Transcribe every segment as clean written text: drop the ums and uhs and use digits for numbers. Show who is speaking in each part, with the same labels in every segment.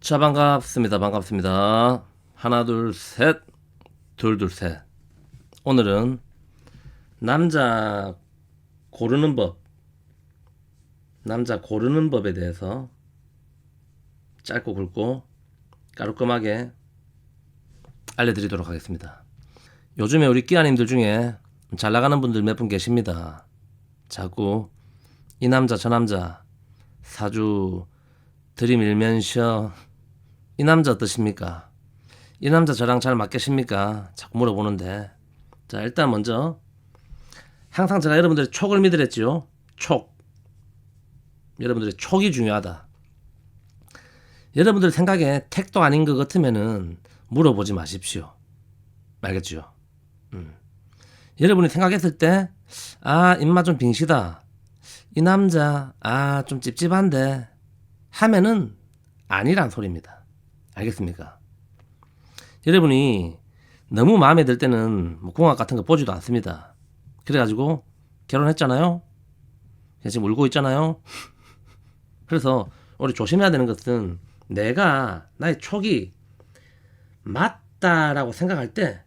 Speaker 1: 자, 반갑습니다. 반갑습니다. 하나, 둘, 셋. 둘, 둘, 셋. 오늘은 남자 고르는 법, 남자 고르는 법에 대해서 짧고 굵고 깔끔하게 알려드리도록 하겠습니다. 요즘에 우리 끼아님들 중에 잘 나가는 분들 몇 분 계십니다. 자꾸 이 남자 저 남자 사주 들이밀면서 이 남자 어떠십니까? 이 남자 저랑 잘 맞겠습니까? 자꾸 물어보는데, 자, 일단 먼저 항상 제가 여러분들의 촉을 믿으랬지요. 촉. 여러분들의 촉이 중요하다. 여러분들 생각에 택도 아닌 것 같으면은 물어보지 마십시오. 알겠죠? 여러분이 생각했을 때, 아, 입맛 좀 빙시다. 이 남자, 아, 좀 찝찝한데 하면은 아니란 소리입니다. 알겠습니까? 여러분이 너무 마음에 들 때는 뭐 궁합 같은 거 보지도 않습니다. 그래가지고 결혼했잖아요. 지금 울고 있잖아요. 그래서 우리 조심해야 되는 것은 내가 나의 촉이 맞다라고 생각할 때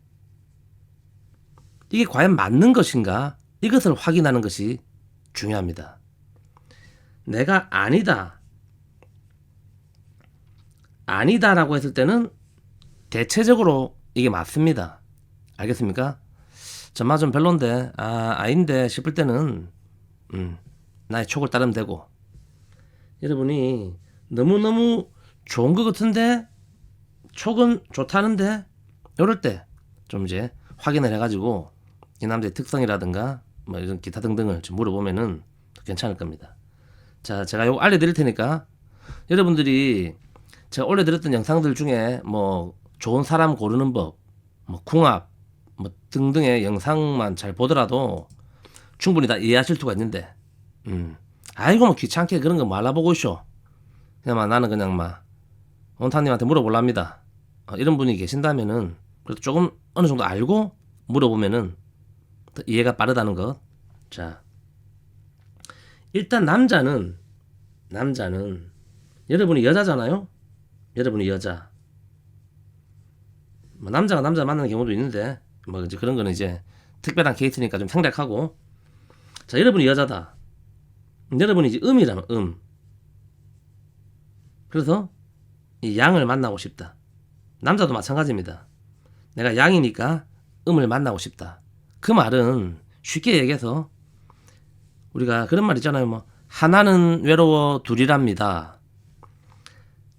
Speaker 1: 이게 과연 맞는 것인가, 이것을 확인하는 것이 중요합니다. 내가 아니다라고 했을 때는 대체적으로 이게 맞습니다. 알겠습니까? 정말 좀 별론데, 아닌데 싶을 때는 나의 촉을 따르면 되고, 여러분이 너무너무 좋은 것 같은데 촉은 좋다는데 이럴 때 좀 이제 확인을 해가지고 이 남자의 특성이라든가 뭐 이런 기타 등등을 좀 물어보면은 괜찮을 겁니다. 자, 제가 이거 알려드릴 테니까 여러분들이 제가 올려드렸던 영상들 중에 뭐 좋은 사람 고르는 법, 뭐 궁합, 뭐 등등의 영상만 잘 보더라도 충분히 다 이해하실 수가 있는데, 아이고 뭐 귀찮게 그런 거 말라보고 있쇼. 그냥 막 나는 그냥 막 원타님한테 물어볼랍니다. 이런 분이 계신다면은 그래도 조금 어느 정도 알고 물어보면은 더 이해가 빠르다는 것. 자, 일단 남자는 여러분이 여자잖아요. 여러분이 여자. 뭐 남자가 남자 만나는 경우도 있는데 뭐 이제 그런 거는 이제 특별한 케이스니까 좀 생략하고. 자, 여러분이 여자다. 여러분이 이제 음이라면 그래서 이 양을 만나고 싶다. 남자도 마찬가지입니다. 내가 양이니까 음을 만나고 싶다. 그 말은 쉽게 얘기해서 우리가 그런 말 있잖아요. 뭐 하나는 외로워 둘이랍니다.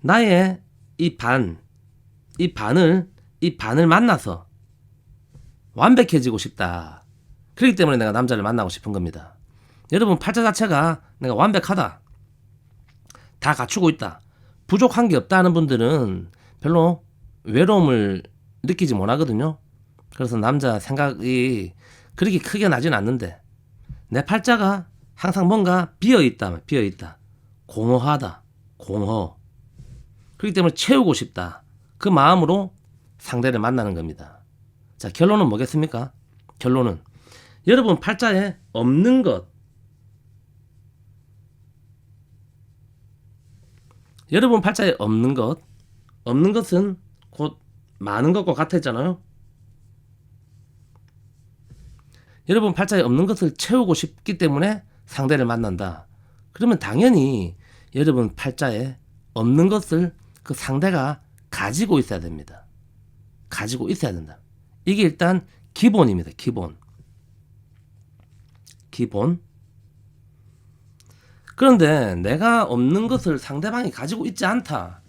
Speaker 1: 나의 이 반을 만나서 완벽해지고 싶다. 그렇기 때문에 내가 남자를 만나고 싶은 겁니다. 여러분 팔자 자체가 내가 완벽하다, 다 갖추고 있다, 부족한 게 없다 하는 분들은 별로 외로움을 느끼지 못하거든요. 그래서 남자 생각이 그렇게 크게 나진 않는데 내 팔자가 항상 뭔가 비어있다. 공허하다. 공허. 그렇기 때문에 채우고 싶다. 그 마음으로 상대를 만나는 겁니다. 자, 결론은 뭐겠습니까? 결론은 여러분 팔자에 없는 것, 여러분 팔자에 없는 것은 곧 많은 것과 같았잖아요. 여러분 팔자에 없는 것을 채우고 싶기 때문에 상대를 만난다. 그러면 당연히 여러분 팔자에 없는 것을 그 상대가 가지고 있어야 됩니다. 가지고 있어야 된다. 이게 일단 기본입니다. 기본. 그런데 내가 없는 것을 상대방이 가지고 있지 않다.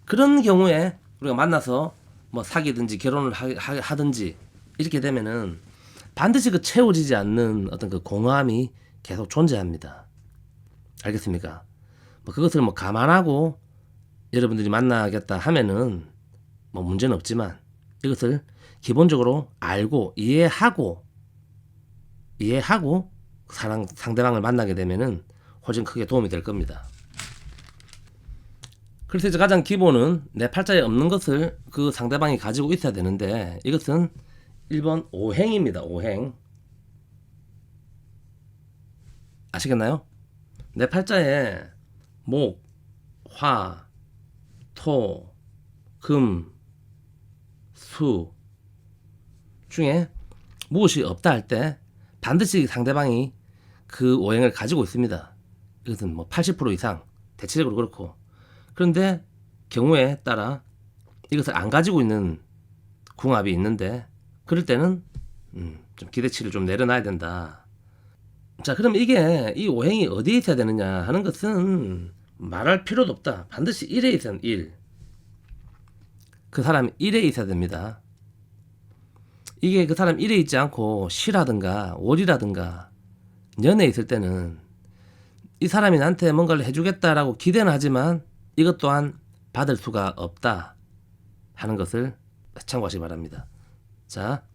Speaker 1: 그런 경우에 우리가 만나서 뭐 사귀든지 결혼을 하든지 이렇게 되면은 반드시 그 채워지지 않는 어떤 그 공허함이 계속 존재합니다. 알겠습니까? 뭐 그것을 뭐 감안하고 여러분들이 만나겠다 하면은 뭐 문제는 없지만 이것을 기본적으로 알고 이해하고 상대방을 만나게 되면은 훨씬 크게 도움이 될 겁니다. 그래서 이제 가장 기본은 내 팔자에 없는 것을 그 상대방이 가지고 있어야 되는데, 이것은 1번 오행입니다. 오행. 아시겠나요? 내 팔자에 목, 화, 토, 금, 수 중에 무엇이 없다 할 때 반드시 상대방이 그 오행을 가지고 있습니다. 이것은 뭐 80% 이상 대체적으로 그렇고, 그런데 경우에 따라 이것을 안 가지고 있는 궁합이 있는데 그럴 때는 좀 기대치를 좀 내려놔야 된다. 자, 그럼 이게 이 오행이 어디에 있어야 되느냐 하는 것은 말할 필요도 없다. 반드시 1에 있어야 1. 그 사람 1에 있어야 됩니다. 이게 그 사람 1에 있지 않고 시라든가 월이라든가 년에 있을 때는 이 사람이 나한테 뭔가를 해주겠다라고 기대는 하지만 이것 또한 받을 수가 없다 하는 것을 참고하시기 바랍니다. 자,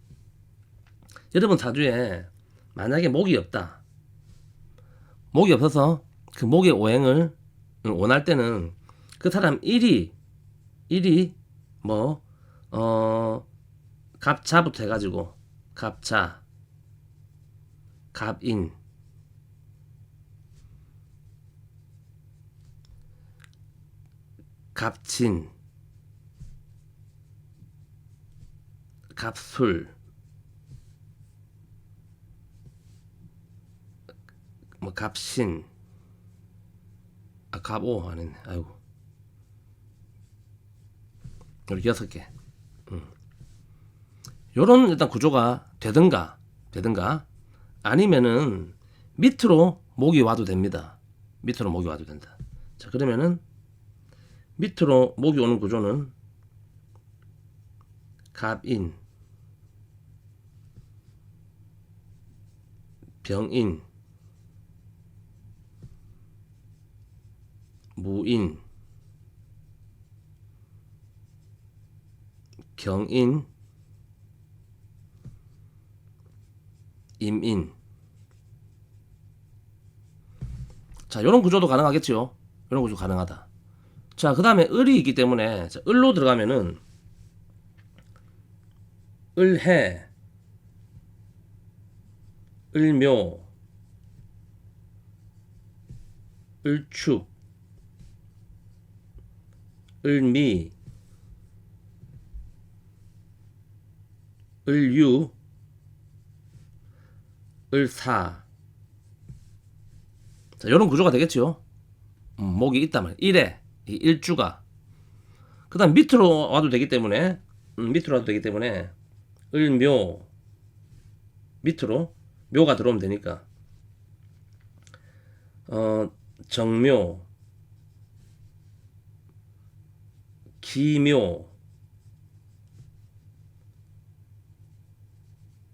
Speaker 1: 여러분 사주에 만약에 목이 없다. 목이 없어서 그 목의 오행을 원할 때는 그 사람 1이 뭐 갑자부터 해가지고 갑자, 갑인, 갑진, 갑술, 뭐 갑신, 갑오 안 했네. 아이고. 이렇게 6개. 요런 일단 구조가 되든가 아니면은 밑으로 목이 와도 됩니다. 밑으로 목이 와도 된다. 자, 그러면은 밑으로 목이 오는 구조는 갑인, 병인, 무인, 경인, 임인. 자, 요런 구조도 가능하겠죠. 요런 구조 가능하다. 자, 그 다음에 을이 있기 때문에 자, 을로 들어가면은 을해, 을묘, 을축, 을미, 을유, 을사. 자, 이런 구조가 되겠죠. 목이 있단 말이에요. 1에 이 일주가. 그 다음 밑으로 와도 되기 때문에 을묘 밑으로 묘가 들어오면 되니까 정묘, 기묘,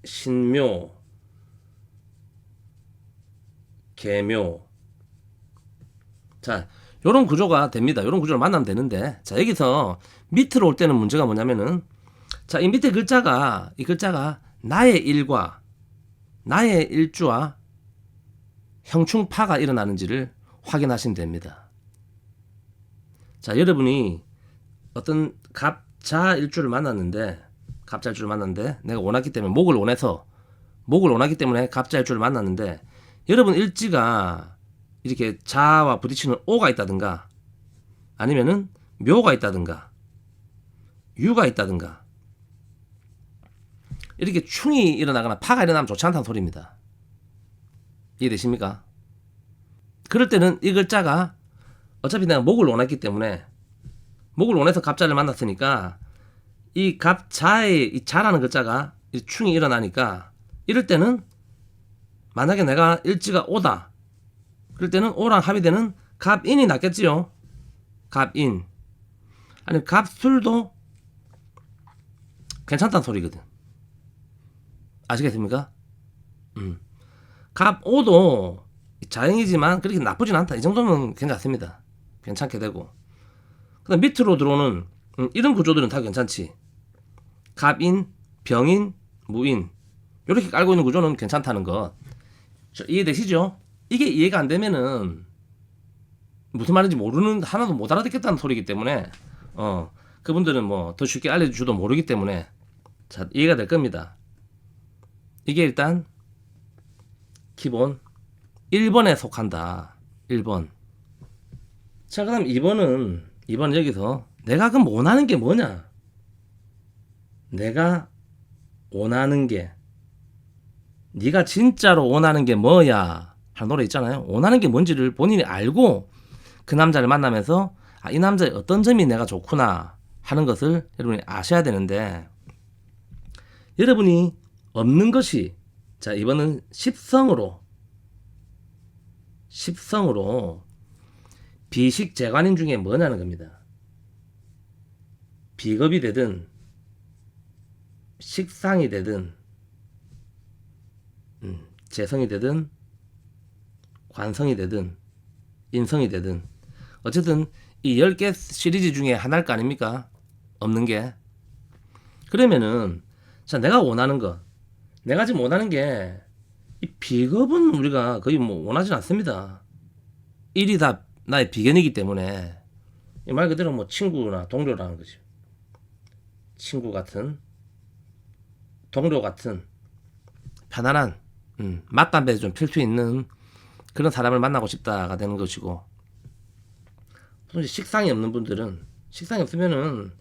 Speaker 1: 신묘, 계묘. 자, 요런 구조가 됩니다. 요런 구조를 만나면 되는데, 자, 여기서 밑으로 올 때는 문제가 뭐냐면은, 자, 이 밑에 글자가, 이 글자가 나의 일과 나의 일주와 형충파가 일어나는지를 확인하시면 됩니다. 자, 여러분이 어떤 갑자 일주를 만났는데 내가 원하기 때문에 목을 원하기 때문에 갑자 일주를 만났는데, 여러분 일지가 이렇게 자와 부딪히는 오가 있다든가 아니면은 묘가 있다든가 유가 있다든가 이렇게 충이 일어나거나 파가 일어나면 좋지 않다는 소리입니다. 이해되십니까? 그럴 때는 이 글자가 어차피 내가 목을 원했기 때문에 목을 원해서 갑자를 만났으니까 이 갑자의 이 자라는 글자가 이 충이 일어나니까 이럴 때는 만약에 내가 일지가 오다 그럴 때는 오랑 합의되는 갑인이 낫겠지요. 갑인. 아니 갑술도 괜찮다는 소리거든. 아시겠습니까? 갑오도 자행이지만 그렇게 나쁘진 않다. 이 정도면 괜찮습니다. 괜찮게 되고. 그다음 밑으로 들어오는 이런 구조들은 다 괜찮지. 갑인, 병인, 무인 이렇게 깔고 있는 구조는 괜찮다는 것. 이해되시죠? 이게 이해가 안 되면은 무슨 말인지 모르는 하나도 못 알아듣겠다는 소리이기 때문에 그분들은 뭐 더 쉽게 알려주도 모르기 때문에 자 이해가 될 겁니다. 이게 일단 기본 1번에 속한다. 1번. 자 그다음 2번은 여기서 내가 그럼 원하는 게 뭐냐? 내가 원하는 게, 네가 진짜로 원하는 게 뭐야? 하는 노래 있잖아요. 원하는 게 뭔지를 본인이 알고 그 남자를 만나면서 아, 이 남자의 어떤 점이 내가 좋구나 하는 것을 여러분이 아셔야 되는데, 여러분이 없는 것이, 자, 이번은 십성으로 비식재관인 중에 뭐냐는 겁니다. 비겁이 되든 식상이 되든 재성이 되든 관성이 되든 인성이 되든 어쨌든 이 10개 시리즈 중에 하나일 거 아닙니까? 없는 게. 그러면은 자, 내가 원하는 거, 내가 지금 원하는 게 이 비겁은 우리가 거의 뭐 원하진 않습니다. 일이 다 나의 비견이기 때문에 이 말 그대로 뭐 친구나 동료라는 거죠. 친구 같은, 동료 같은 편안한 맞담배 좀 필 수 있는 그런 사람을 만나고 싶다가 되는 것이고, 또 이제 식상이 없는 분들은, 식상이 없으면은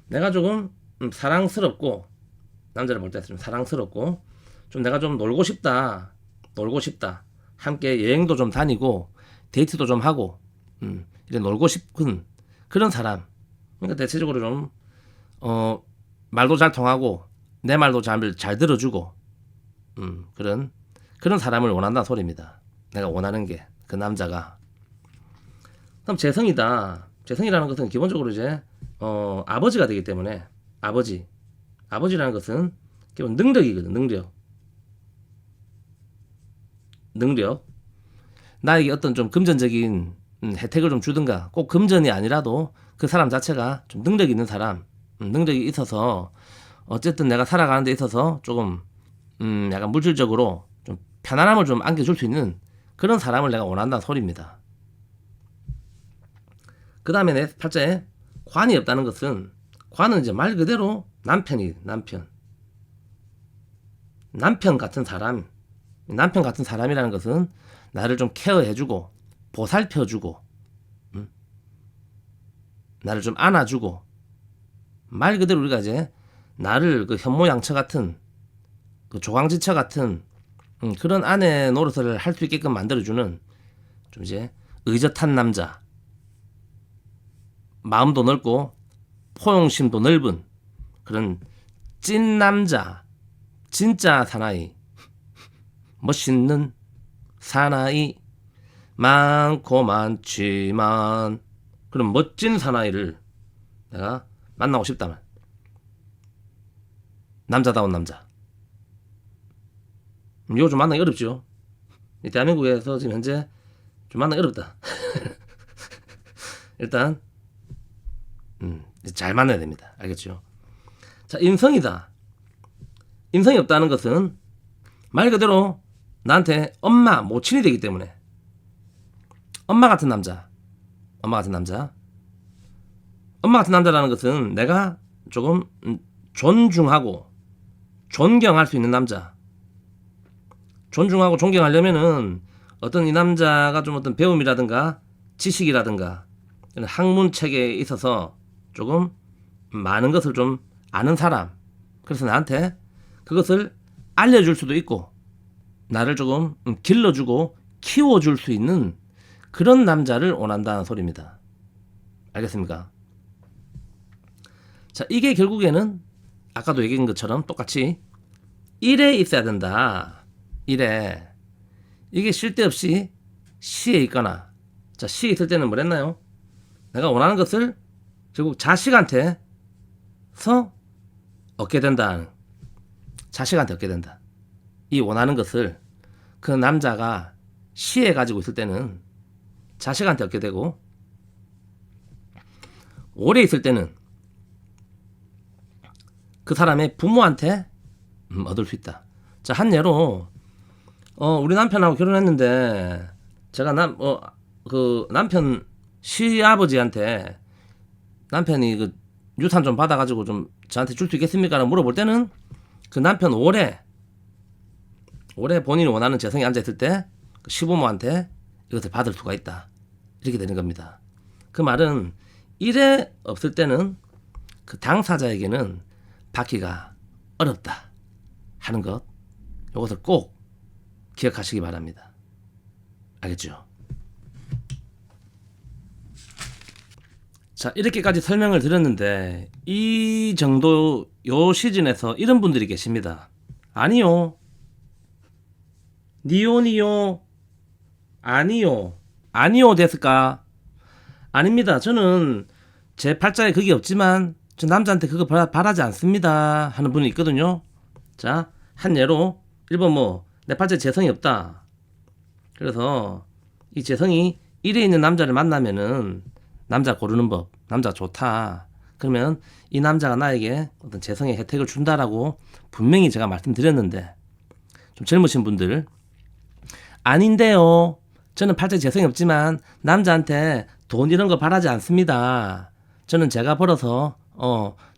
Speaker 1: 내가 조금 사랑스럽고, 남자를 볼 때 좀 사랑스럽고 좀 내가 좀 놀고 싶다 함께 여행도 좀 다니고 데이트도 좀 하고 이제 놀고 싶은 그런 사람. 그러니까 대체적으로 좀 말도 잘 통하고 내 말도 잘 들어주고 그런 사람을 원한다는 소리입니다. 내가 원하는 게 그 남자가. 그럼 재성이다. 재성이라는 것은 기본적으로 이제 아버지가 되기 때문에, 아버지라는 것은 기본 능력이거든. 능력. 나에게 어떤 좀 금전적인 혜택을 좀 주든가, 꼭 금전이 아니라도 그 사람 자체가 좀 능력 있는 사람, 능력이 있어서 어쨌든 내가 살아가는 데 있어서 조금 약간 물질적으로 좀 편안함을 좀 안겨줄 수 있는 그런 사람을 내가 원한다는 소리입니다. 그 다음에 내 팔자에 관이 없다는 것은, 관은 이제 말 그대로 남편 같은 사람. 남편 같은 사람이라는 것은 나를 좀 케어해주고 보살펴주고 나를 좀 안아주고, 말 그대로 우리가 이제 나를 그 현모양처 같은, 그 조강지처 같은 그런 아내 노릇을 할 수 있게끔 만들어주는 좀 이제 의젓한 남자, 마음도 넓고 포용심도 넓은 그런 찐 남자, 진짜 사나이, 멋있는 사나이, 많고 많지만 그런 멋진 사나이를 내가 만나고 싶다면, 남자다운 남자. 이거 좀 만나기 어렵죠. 대한민국에서 지금 현재 좀 만나기 어렵다. 일단 잘 만나야 됩니다. 알겠죠? 자, 인성이다. 인성이 없다는 것은 말 그대로 나한테 엄마, 모친이 되기 때문에, 엄마 같은 남자라는 것은 내가 조금 존중하고 존경할 수 있는 남자. 존중하고 존경하려면은 어떤 이 남자가 좀 어떤 배움이라든가 지식이라든가 학문 체계에 있어서 조금 많은 것을 좀 아는 사람. 그래서 나한테 그것을 알려줄 수도 있고 나를 조금 길러주고 키워줄 수 있는 그런 남자를 원한다는 소리입니다. 알겠습니까? 자, 이게 결국에는 아까도 얘기한 것처럼 똑같이 1에 있어야 된다. 1에. 이게 쉴 데 없이 시에 있거나, 자, 시에 있을 때는 뭐랬나요? 내가 원하는 것을 결국 자식한테서 얻게 된다. 자식한테 얻게 된다. 이 원하는 것을 그 남자가 시에 가지고 있을 때는 자식한테 얻게 되고, 오래 있을 때는 그 사람의 부모한테 얻을 수 있다. 자, 한 예로 우리 남편하고 결혼했는데 제가 그 남편 시아버지한테 남편이 그 유산 좀 받아가지고 좀 저한테 줄 수 있겠습니까? 라고 물어볼 때는 그 남편 올해 본인이 원하는 재성이 앉아있을 때 그 시부모한테 이것을 받을 수가 있다. 이렇게 되는 겁니다. 그 말은 이래 없을 때는 그 당사자에게는 받기가 어렵다 하는 것, 이것을 꼭 기억하시기 바랍니다. 알겠죠? 자, 이렇게까지 설명을 드렸는데 이 정도 요 시즌에서 이런 분들이 계십니다. 아니요, 니요 아니요 됐을까? 아닙니다. 저는 제 팔자에 그게 없지만 저 남자한테 그거 바라지 않습니다 하는 분이 있거든요. 자, 한 예로 1번 뭐 내 팔자에 재성이 없다. 그래서 이 재성이 1에 있는 남자를 만나면은 남자 고르는 법, 남자 좋다. 그러면 이 남자가 나에게 어떤 재성의 혜택을 준다라고 분명히 제가 말씀드렸는데, 좀 젊으신 분들, 아닌데요, 저는 팔자에 재성이 없지만 남자한테 돈 이런 거 바라지 않습니다. 저는 제가 벌어서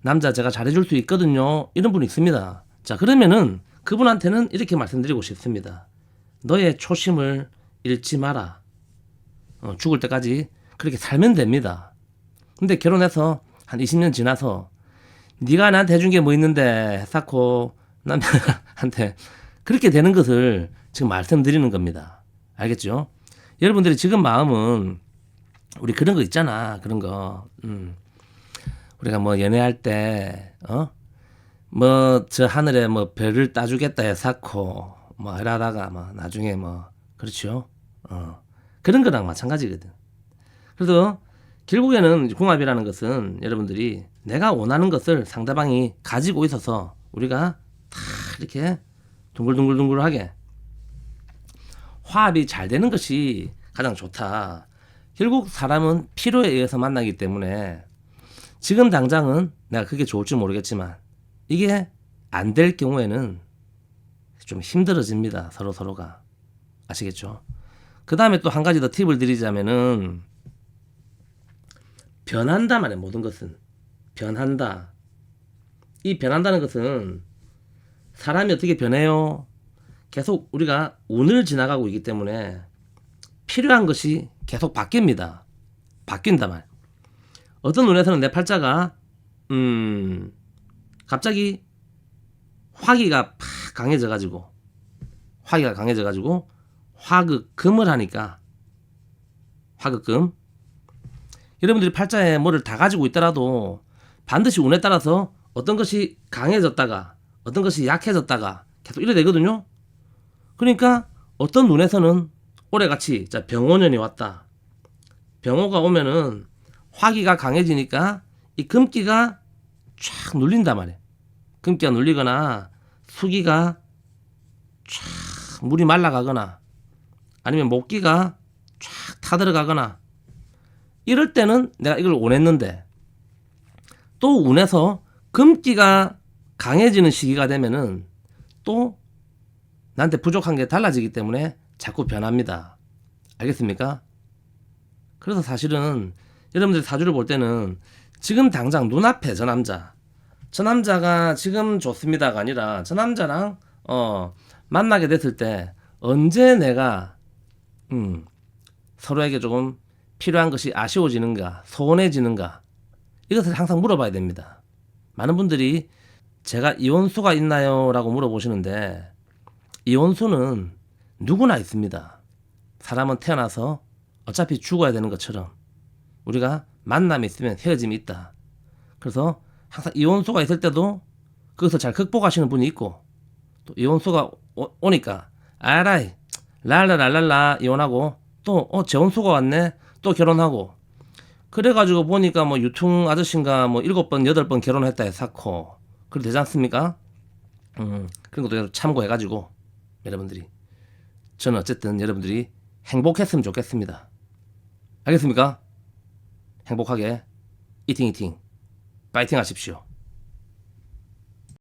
Speaker 1: 남자 제가 잘해줄 수 있거든요. 이런 분이 있습니다. 자, 그러면은 그분한테는 이렇게 말씀드리고 싶습니다. 너의 초심을 잃지 마라. 죽을 때까지 그렇게 살면 됩니다. 근데 결혼해서 한 20년 지나서 네가 나한테 해준 게 뭐 있는데 쌓고 남편한테 그렇게 되는 것을 지금 말씀드리는 겁니다. 알겠죠? 여러분들이 지금 마음은 우리 그런 거 있잖아. 그런 거. 우리가 뭐 연애할 때 뭐 저 하늘에 뭐 별을 따주겠다 해서 뭐 이러다가 뭐 나중에 뭐 그렇죠. 그런 거랑 마찬가지거든. 그래서 결국에는 궁합이라는 것은 여러분들이 내가 원하는 것을 상대방이 가지고 있어서 우리가 다 이렇게 둥글둥글둥글하게 화합이 잘 되는 것이 가장 좋다. 결국 사람은 필요에 의해서 만나기 때문에 지금 당장은 내가 그게 좋을지 모르겠지만 이게 안 될 경우에는 좀 힘들어집니다. 서로가. 아시겠죠? 그 다음에 또 한 가지 더 팁을 드리자면은 변한다 말이야. 모든 것은 변한다. 이 변한다는 것은 사람이 어떻게 변해요? 계속 우리가 운을 지나가고 있기 때문에 필요한 것이 계속 바뀝니다. 바뀐다 말. 어떤 운에서는 내 팔자가 갑자기 화기가 팍 강해져가지고 화극금을 하니까 화극금. 여러분들이 팔자에 뭐를 다 가지고 있더라도 반드시 운에 따라서 어떤 것이 강해졌다가 어떤 것이 약해졌다가 계속 이래 되거든요. 그러니까 어떤 눈에서는 올해같이 자 병호년이 왔다. 병호가 오면은 화기가 강해지니까 이 금기가 쫙 눌린단 말이에요. 금기가 눌리거나 수기가 쫙 물이 말라가거나 아니면 목기가 쫙 타들어가거나 이럴 때는 내가 이걸 원했는데 또 운에서 금기가 강해지는 시기가 되면은 또 나한테 부족한 게 달라지기 때문에 자꾸 변합니다. 알겠습니까? 그래서 사실은 여러분들이 사주를 볼 때는 지금 당장 눈앞에 저 남자가 지금 좋습니다가 아니라 저 남자랑 만나게 됐을 때 언제 내가 서로에게 조금 필요한 것이 아쉬워지는가 소원해지는가 이것을 항상 물어봐야 됩니다. 많은 분들이 제가 이혼수가 있나요? 라고 물어보시는데 이혼수는 누구나 있습니다. 사람은 태어나서 어차피 죽어야 되는 것처럼 우리가 만남이 있으면 헤어짐이 있다. 그래서 항상 이혼수가 있을 때도 그것을 잘 극복하시는 분이 있고 또 이혼수가 오니까 아라이 랄라랄랄라 이혼하고 또 재혼수가 왔네 또 결혼하고 그래가지고 보니까 뭐 유통 아저씨인가 뭐 7번 8번 결혼했다 해서 그래 되지 않습니까? 그런 것도 참고해가지고 여러분들이 저는 어쨌든 여러분들이 행복했으면 좋겠습니다. 알겠습니까? 행복하게 이팅 파이팅 하십시오.